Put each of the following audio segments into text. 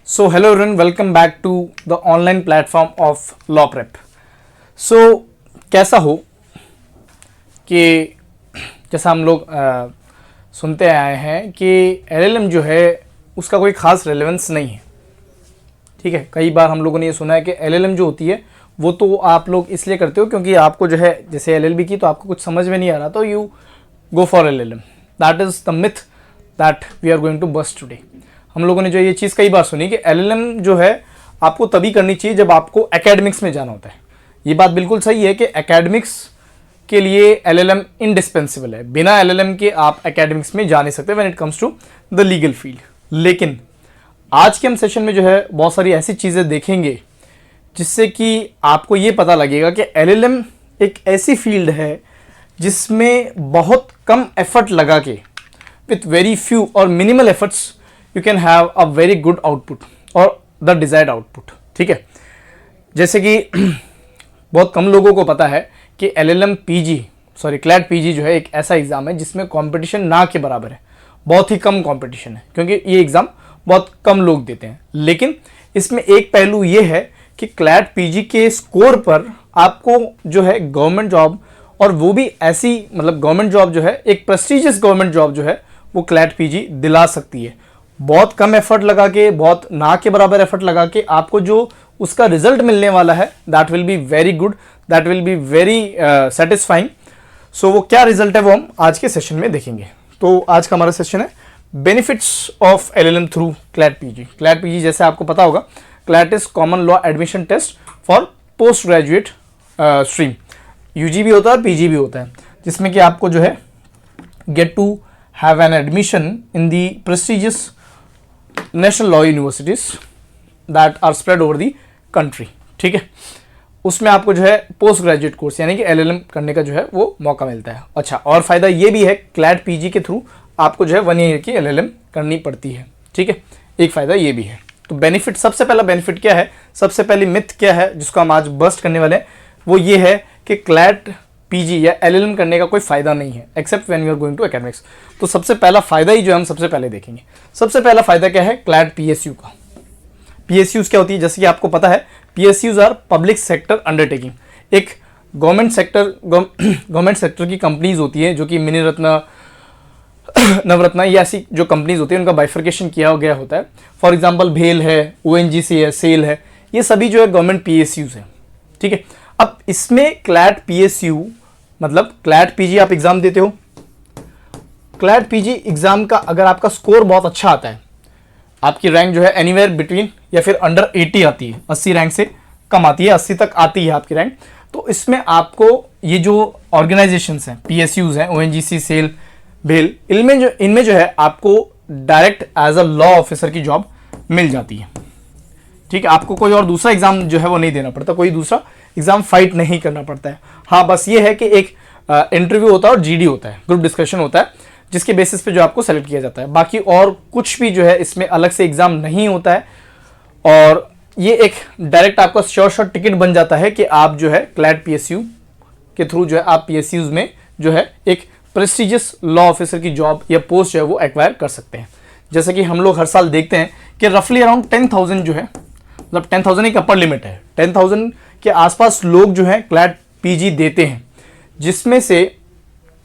So hello everyone, welcome back to the online platform of Law Prep. So कैसा हो कि जैसा हम लोग सुनते आए हैं कि LLM जो है उसका कोई ख़ास रेलेवेंस नहीं है। ठीक है, कई बार हम लोगों ने ये सुना है कि LLM जो होती है वो तो आप लोग इसलिए करते हो क्योंकि आपको जो है जैसे LLB की तो आपको कुछ समझ में नहीं आ रहा तो you go for LLM। That is the myth that we are going to bust today. हम लोगों ने जो ये चीज़ कई बार सुनी कि LLM जो है आपको तभी करनी चाहिए जब आपको एकेडमिक्स में जाना होता है। ये बात बिल्कुल सही है कि एकेडमिक्स के लिए LLM इंडिस्पेंसिबल है। बिना LLM के आप एकेडमिक्स में जा नहीं सकते when it comes to the legal field. लेकिन आज के हम सेशन में जो है बहुत सारी ऐसी चीज़ें देखेंगे जिससे कि आपको ये पता लगेगा कि LLM एक ऐसी फील्ड है जिसमें बहुत कम एफर्ट लगा के विथ वेरी फ्यू और minimal efforts you can have a very good output और द डिजायर्ड आउटपुट। ठीक है, जैसे कि बहुत कम लोगों को पता है कि LLM क्लैट PG जो है एक ऐसा एग्ज़ाम है जिसमें कंपटीशन ना के बराबर है। बहुत ही कम कंपटीशन है क्योंकि ये एग्ज़ाम बहुत कम लोग देते हैं। लेकिन इसमें एक पहलू ये है कि क्लैट PG के स्कोर पर आपको जो है गवर्नमेंट जॉब, और वो भी ऐसी गवर्नमेंट जॉब जो है एक प्रेस्टिजियस गवर्नमेंट जॉब जो है वो क्लैट PG दिला सकती है। बहुत कम एफर्ट लगा के, बहुत ना के बराबर एफर्ट लगा के आपको जो उसका रिजल्ट मिलने वाला है that will be very good, that will be very satisfying. So वो क्या रिजल्ट है वो हम आज के सेशन में देखेंगे। तो आज का हमारा सेशन है benefits of LLM through CLAT PG। CLAT PG जैसे आपको पता होगा, CLAT is common law admission test for post graduate stream. UG भी होता है और PG भी होता है, जिसमें कि आपको जो है get to have an admission in the prestigious national law universities that are spread over the country. ठीक है, उसमें आपको जो है पोस्ट ग्रेजुएट कोर्स यानी कि LLM करने का जो है वो मौका मिलता है। अच्छा, और फायदा ये भी है क्लैट PG के थ्रू आपको जो है 1 ईयर की LLM करनी पड़ती है। ठीक है, एक फायदा ये भी है। तो बेनिफिट, सबसे पहला बेनिफिट क्या है, सबसे पहली मिथ क्या है जिसको हम आज बस्ट करने वाले हैं, वो ये है कि क्लैट PG या LLM करने का कोई फायदा नहीं है except when you are going to academics. तो सबसे पहला फायदा ही जो हम सबसे पहले देखेंगे। सबसे पहला फायदा क्या है क्लैट PSU का। PSUs क्या होती है, जैसे कि आपको पता है PSUs are public sector undertaking. एक गवर्नमेंट सेक्टर की कंपनीज होती है जो कि मिनी रत्ना, नवरत्ना, ये ऐसी जो कंपनीज होती है उनका बाइफर्केशन किया गया होता है। फॉर एग्जाम्पल भेल है, ONGC है, सेल है, ये सभी जो है गवर्नमेंट PSUs है। ठीक है, अब इसमें क्लैट PSU क्लैट PG आप एग्जाम देते हो। क्लैट PG एग्जाम का अगर आपका स्कोर बहुत अच्छा आता है, आपकी रैंक जो है एनीवेयर बिटवीन या फिर अंडर 80 आती है, 80 रैंक से कम आती है, 80 तक आती है आपकी रैंक, तो इसमें आपको ये जो ऑर्गेनाइजेशंस हैं PSUs हैं, ONGC, सेल, भेल, इनमें जो है आपको direct as a law officer की जॉब मिल जाती है। ठीक है, आपको कोई और दूसरा एग्जाम जो है वो नहीं देना पड़ता, कोई दूसरा एग्जाम फाइट नहीं करना पड़ता है। हाँ, बस ये है कि एक इंटरव्यू होता है और GD होता है, ग्रुप डिस्कशन होता है, जिसके बेसिस पे जो आपको सेलेक्ट किया जाता है। बाकी और कुछ भी जो है इसमें अलग से एग्जाम नहीं होता है, और ये एक डायरेक्ट आपका श्योर टिकट बन जाता है कि आप जो है क्लैट PSU के थ्रू जो है आप PSUs में जो है एक प्रेस्टिजियस लॉ ऑफिसर की जॉब या पोस्ट जो है वो एक्वायर कर सकते हैं। जैसे कि हम लोग हर साल देखते हैं कि रफली अराउंड 10,000 जो है, 10,000 एक अपर लिमिट है, 10,000 के आसपास लोग जो है क्लैट PG देते हैं, जिसमें से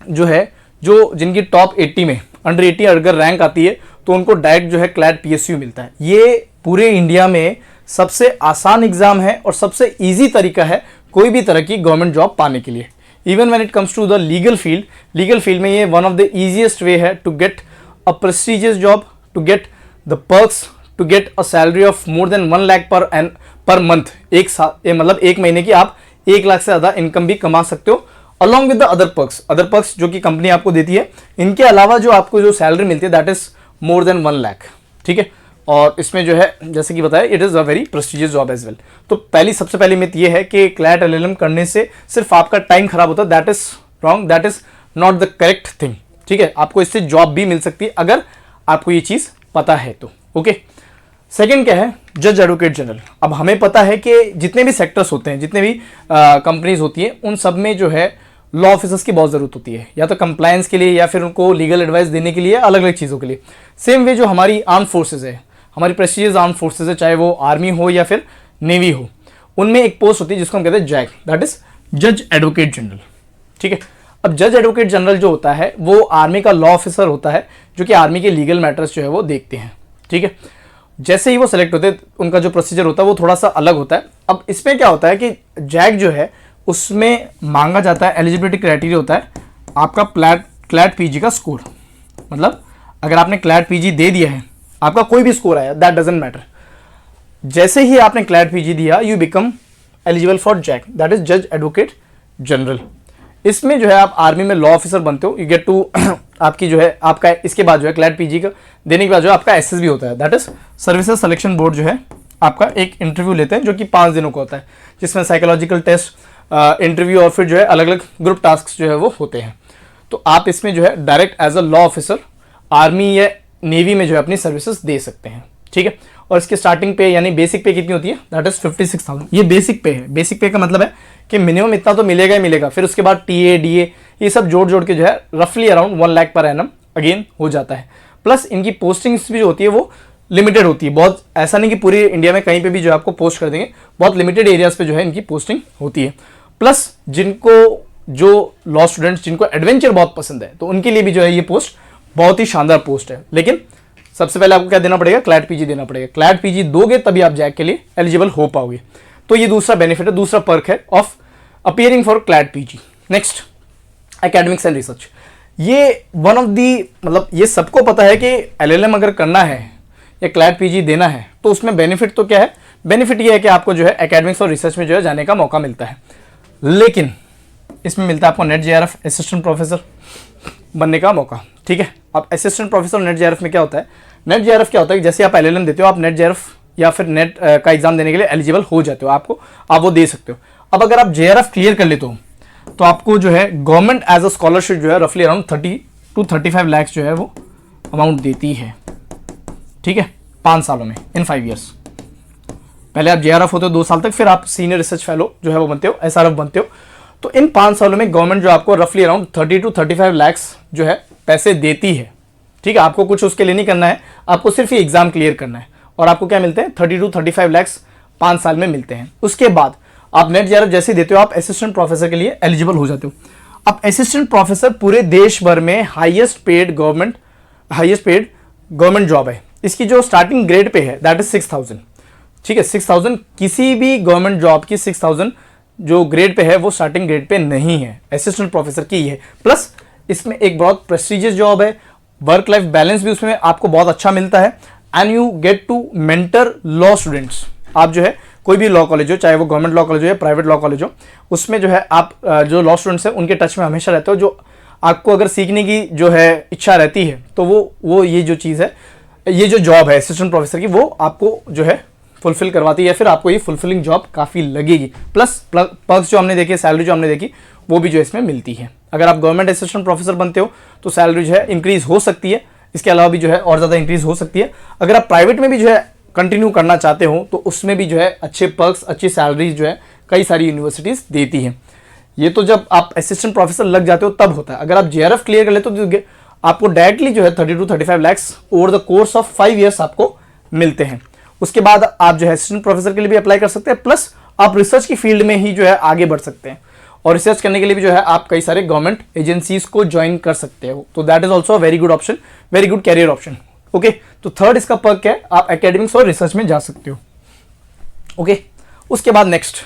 जो है जिनकी टॉप 80 में, अंडर 80 अगर रैंक आती है तो उनको डायरेक्ट जो है क्लैट PSU मिलता है। ये पूरे इंडिया में सबसे आसान एग्जाम है और सबसे ईजी तरीका है कोई भी तरह की गवर्नमेंट जॉब पाने के लिए। Even when it comes to the legal field में ये one of the easiest way है to get a prestigious job, to get the perks, to get a salary of more than 1 lakh per month. एक महीने की आप 1 लाख से ज़्यादा income भी कमा सकते हो, along with the other perks जो कि कंपनी आपको देती है। इनके अलावा जो आपको जो सैलरी मिलती है that is more than 1 lakh. ठीक है, और इसमें जो है जैसे कि बताया it is a very prestigious job as well. तो सबसे पहली मिथ ये है कि क्लैट LLM करने से सिर्फ आपका टाइम खराब होता है। That is wrong, that is not the correct thing. ठीक है, आपको इससे जॉब भी मिल सकती है अगर आपको ये चीज़ पता है तो। ओके, सेकेंड क्या है, जज एडवोकेट जनरल। अब हमें पता है कि जितने भी सेक्टर्स होते हैं, जितने भी कंपनीज होती हैं, उन सब में जो है लॉ ऑफिसर्स की बहुत ज़रूरत होती है, या तो कंप्लायंस के लिए या फिर उनको लीगल एडवाइस देने के लिए, अलग अलग चीज़ों के लिए। सेम वे जो हमारी आर्म फोर्सेज है, हमारी प्रेस्टिजियस आर्म फोर्सेज है, चाहे वो आर्मी हो या फिर नेवी हो, उनमें एक पोस्ट होती है जिसको हम कहते हैं जैग, दैट इज जज एडवोकेट जनरल। ठीक है, अब जज एडवोकेट जनरल जो होता है वो आर्मी का लॉ ऑफिसर होता है जो कि आर्मी के लीगल मैटर्स जो है वो देखते हैं। ठीक है, जैसे ही वो सेलेक्ट होते हैं उनका जो प्रोसीजर होता है वो थोड़ा सा अलग होता है। अब इसमें क्या होता है कि जैग जो है उसमें मांगा जाता है, एलिजिबिलिटी क्राइटेरिया होता है आपका क्लैट पीजी का स्कोर। मतलब अगर आपने क्लैट पीजी दे दिया है, आपका कोई भी स्कोर आया, दैट डजंट मैटर, जैसे ही आपने क्लैट पीजी दिया you become eligible for zag, that is जज एडवोकेट जनरल। इसमें जो है आप आर्मी में लॉ ऑफिसर बनते हो, यू गेट टू आपकी जो है आपका इसके बाद जो है क्लैट पीजी का देने के बाद जो है आपका एसएसबी होता है, that is services selection board जो है आपका एक इंटरव्यू लेते हैं जो कि 5 दिनों का होता है, जिसमें साइकोलॉजिकल टेस्ट, इंटरव्यू और फिर जो है अलग अलग ग्रुप टास्क जो है वो होते हैं। तो आप इसमें जो है direct as a law officer army या नेवी में जो है अपनी सर्विसेज दे सकते हैं। ठीक है, और इसकी स्टार्टिंग पे यानी बेसिक पे कितनी होती है, दैट इज 56,000। ये बेसिक पे है। बेसिक पे का मतलब है कि मिनिमम इतना तो मिलेगा ही मिलेगा, फिर उसके बाद टीए डीए ये सब जोड़ जोड़ के जो है रफली around 1 lakh per annum again हो जाता है। प्लस इनकी पोस्टिंग्स भी जो होती है वो लिमिटेड होती है, बहुत ऐसा नहीं कि पूरी इंडिया में कहीं पे भी जो आपको पोस्ट कर देंगे, बहुत लिमिटेड एरियाज पे जो है इनकी पोस्टिंग होती है। प्लस जिनको जो लॉ स्टूडेंट्स जिनको एडवेंचर बहुत पसंद है तो उनके लिए भी जो है ये पोस्ट बहुत ही शानदार पोस्ट है। लेकिन सबसे पहले आपको क्या देना पड़ेगा, क्लैट पीजी देना पड़ेगा। क्लैट पीजी दोगे तभी आप जैग के लिए एलिजिबल हो पाओगे। तो ये दूसरा बेनिफिट है, दूसरा पर्क है of appearing for CLAT PG. Next, academics and research. ये वन ऑफ दी मतलब ये सबको पता है कि एलएलएम अगर करना है या क्लैट पीजी देना है तो उसमें बेनिफिट तो क्या है, बेनिफिट ये है कि आपको जो है एकेडमिक्स और रिसर्च में जो है जाने का मौका मिलता है। लेकिन इसमें मिलता है आपको नेट जेआरएफ असिस्टेंट प्रोफेसर बनने का मौका। ठीक है, अब असिस्टेंट प्रोफेसर नेट जेआरएफ में क्या होता है, नेट जेआरएफ क्या होता है कि जैसे आप एलएलएम देते हो आप नेट जेआरएफ या फिर नेट का एग्जाम देने के लिए एलिजिबल हो जाते हो, आप वो दे सकते हो। अब अगर आप जेआरएफ क्लियर कर लेते हो तो आपको जो है गवर्नमेंट एज अ स्कॉलरशिप जो है रफली अराउंड 30 to 35 लाख जो है वो अमाउंट देती है। ठीक है, 5 सालों में, इन 5 ईयर्स। पहले आप जेआरएफ होते हो 2 साल तक, फिर आप सीनियर रिसर्च फेलो जो है वो बनते हो, एसआरएफ बनते हो। तो इन 5 सालों में गवर्नमेंट जो आपको रफली अराउंड 30 to 35 लाख जो है पैसे देती है। ठीक है, आपको कुछ उसके लिए नहीं करना है, आपको सिर्फ ये एग्जाम क्लियर करना है और आपको क्या मिलते हैं 30 to 35 लाख 5 साल में मिलते हैं। उसके बाद आप नेट जेआरएफ जैसे ही देते हो आप असिस्टेंट प्रोफेसर के लिए एलिजिबल हो जाते हो। अब असिस्टेंट प्रोफेसर पूरे देश भर में हाईएस्ट पेड गवर्नमेंट जॉब है। इसकी जो स्टार्टिंग ग्रेड पे है दैट इज 6,000। ठीक है, 6,000 किसी भी गवर्नमेंट जॉब की 6,000 जो ग्रेड पे है वो स्टार्टिंग ग्रेड पे नहीं है, असिस्टेंट प्रोफेसर की है। प्लस इसमें एक बहुत प्रेस्टिजियस जॉब है, वर्क लाइफ बैलेंस भी उसमें आपको बहुत अच्छा मिलता है and you get to mentor law students. आप जो है कोई भी लॉ कॉलेज हो, चाहे वो गवर्नमेंट लॉ कॉलेज हो या प्राइवेट लॉ कॉलेज हो, उसमें जो है आप जो लॉ स्टूडेंट्स हैं उनके टच में हमेशा रहते हो। जो आपको अगर सीखने की जो है इच्छा रहती है तो वो ये जो चीज़ है, ये जो जॉब है असिस्टेंट प्रोफेसर की, वो आपको जो है फुलफिल करवाती है या फिर आपको ये फुलफिलिंग जॉब काफ़ी लगेगी। प्लस पर्क्स जो हमने देखी, सैलरी जो हमने देखी, वो भी जो इसमें मिलती है। अगर आप गवर्नमेंट असिस्टेंट प्रोफेसर बनते हो तो सैलरी जो है इंक्रीज हो सकती है, इसके अलावा भी जो है और ज़्यादा इंक्रीज हो सकती है। अगर आप प्राइवेट में भी जो है कंटिन्यू करना चाहते हो तो उसमें भी जो है अच्छे पर्क्स, अच्छी सैलरीज जो है कई सारी यूनिवर्सिटीज़ देती हैं। ये तो जब आप असिस्टेंट प्रोफेसर लग जाते हो तब होता है। अगर आप जेआरएफ क्लियर कर लेते हो तो आपको डायरेक्टली जो है 30 to 35 lakh over the course of 5 years आपको मिलते हैं। उसके बाद आप जो है असिस्टेंट प्रोफेसर के लिए भी अप्लाई कर सकते हैं, प्लस आप रिसर्च की फील्ड में ही जो है आगे बढ़ सकते हैं और रिसर्च करने के लिए भी जो है आप कई सारे गवर्नमेंट एजेंसीज को ज्वाइन कर सकते हो। तो that is also a very good option, very good career option. Okay, तो थर्ड इसका पर्क क्या है, आप एकेडमिक्स और रिसर्च में जा सकते हो। ओके, उसके बाद next,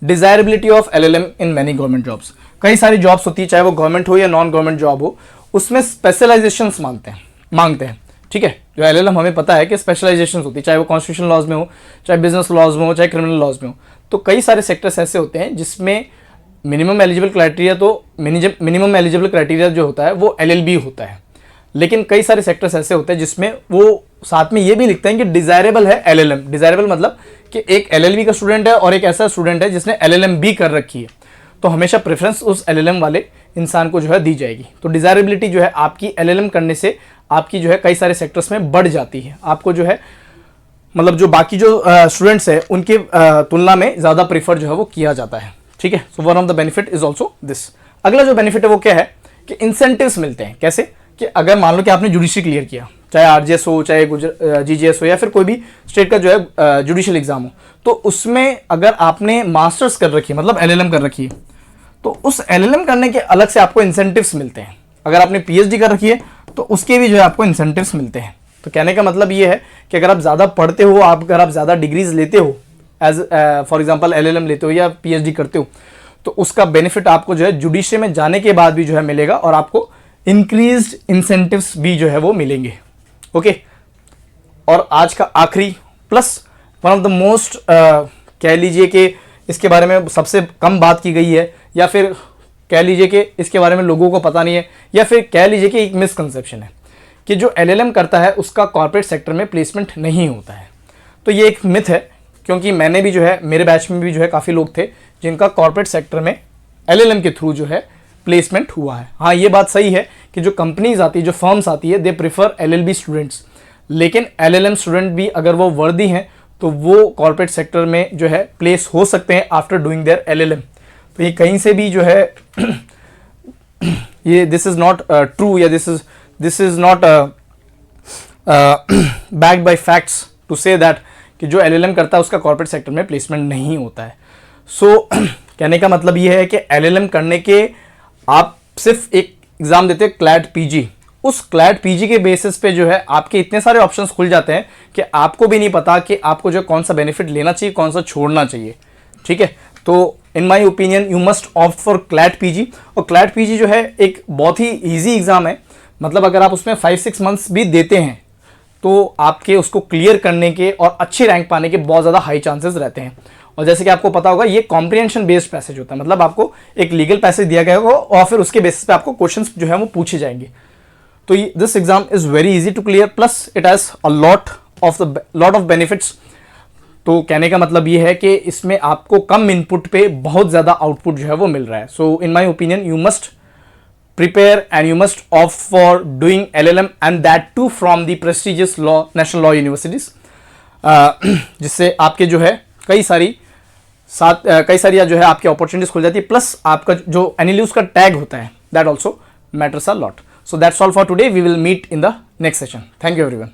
desirability of LLM in many government jobs. कई सारी जॉब्स होती है, चाहे वो गवर्नमेंट हो या नॉन गवर्नमेंट जॉब हो, उसमें स्पेशलाइजेशंस मांगते हैं। ठीक है, जो एलएलएम हमें पता है कि स्पेशलाइजेशंस होती है, चाहे वो कॉन्स्टिट्यूशन लॉज में हो, चाहे बिजनेस लॉज में हो, चाहे क्रिमिनल लॉज में हो। तो कई सारे सेक्टर्स ऐसे होते हैं जिसमें मिनिमम एलिजिबल क्राइटेरिया जो होता है वो एलएलबी होता है। लेकिन कई सारे सेक्टर्स ऐसे होते हैं जिसमें वो साथ में ये भी लिखते हैं कि डिजायरेबल है एलएलएम। डिजायरेबल मतलब कि एक एलएलबी का स्टूडेंट है और एक ऐसा स्टूडेंट है जिसने एलएलएम भी कर रखी है, तो हमेशा प्रेफरेंस उस एलएलएम वाले इंसान को जो है दी जाएगी। तो डिजायरेबिलिटी जो है आपकी एलएलएम करने से आपकी जो है कई सारे सेक्टर्स में बढ़ जाती है। आपको जो है मतलब जो बाकी जो स्टूडेंट्स है उनके तुलना में ज़्यादा प्रीफर जो है वो किया जाता है। ठीक है, so one of the benefit is also this. अगला जो बेनिफिट है वो क्या है कि इंसेंटिव्स मिलते हैं। कैसे कि अगर मान लो कि आपने जुडिशरी क्लियर किया चाहे आरजीएस हो, चाहे जीजीएस हो, या फिर कोई भी स्टेट का जो है जुडिशियल एग्जाम हो, तो उसमें अगर आपने मास्टर्स कर रखी है, मतलब एलएलएम कर रखी है, तो उस एलएलएम करने के अलग से आपको इंसेंटिव्स मिलते हैं। अगर आपने पीएचडी कर रखी है तो उसके भी जो है आपको इंसेंटिव्स मिलते हैं। तो कहने का मतलब ये है कि अगर आप ज़्यादा पढ़ते हो, अगर आप ज़्यादा डिग्रीज लेते हो, एज फॉर एग्जांपल एलएलएम लेते हो या पीएचडी करते हो, तो उसका बेनिफिट आपको जो है जुडिशरी में जाने के बाद भी जो है मिलेगा, और आपको इंक्रीज्ड इंसेंटिव्स भी जो है वो मिलेंगे। ओके, और आज का आखिरी plus one of the most कह लीजिए कि इसके बारे में सबसे कम बात की गई है, या फिर कह लीजिए कि इसके बारे में लोगों को पता नहीं है, या फिर कह लीजिए कि एक मिसकंसेप्शन है कि जो एलएलएम करता है उसका कॉर्पोरेट सेक्टर में प्लेसमेंट नहीं होता है। तो ये एक मिथ है, क्योंकि मैंने भी जो है, मेरे बैच में भी जो है काफ़ी लोग थे जिनका कॉर्पोरेट सेक्टर में एलएलएम के थ्रू जो है प्लेसमेंट हुआ है। हाँ, ये बात सही है कि जो कंपनीज आती है, जो फर्म्स आती है, दे प्रिफर एलएलबी स्टूडेंट्स, लेकिन एलएलएम स्टूडेंट भी अगर वो वर्दी हैं तो वो कॉर्पोरेट सेक्टर में जो है प्लेस हो सकते हैं आफ्टर डूइंग देयर एलएलएम। तो ये कहीं से भी जो है ये दिस इज़ नॉट ट्रू, या this is not backed by facts to say that कि जो एलएलएम करता है उसका कॉर्पोरेट सेक्टर में प्लेसमेंट नहीं होता है। सो कहने का मतलब ये है कि एलएलएम करने के आप सिर्फ एक एग्ज़ाम देते हैं क्लैट पीजी, उस क्लैट पीजी के बेसिस पे जो है आपके इतने सारे ऑप्शंस खुल जाते हैं कि आपको भी नहीं पता कि आपको जो कौन सा बेनिफिट लेना चाहिए, कौन सा छोड़ना चाहिए। ठीक है, तो in my opinion you must opt for CLAT PG. और क्लैट पीजी जो है एक बहुत ही ईजी एग्ज़ाम है, मतलब अगर आप उसमें 5-6 मंथ्स भी देते हैं तो आपके उसको क्लियर करने के और अच्छे रैंक पाने के बहुत ज़्यादा हाई चांसेस रहते हैं। और जैसे कि आपको पता होगा, ये कॉम्प्रिहेंशन बेस्ड पैसेज होता है, मतलब आपको एक लीगल पैसेज दिया गया होगा और फिर उसके बेसिस पे आपको क्वेश्चंस जो है वो पूछे जाएंगे। तो this exam is very easy to clear, plus it has a lot of benefits. तो कहने का मतलब ये है कि इसमें आपको कम इनपुट पे बहुत ज़्यादा आउटपुट जो है वो मिल रहा है। So in my opinion you must prepare and you must opt for doing LLM, and that too from the prestigious national law universities, जिससे आपके जो है कई सारी जो है आपकी अपॉर्चुनिटीज खुल जाती है, प्लस आपका जो एनालिस्ट का टैग होता है that also matters a lot. So that's all for today, we will meet in the next session. Thank you everyone.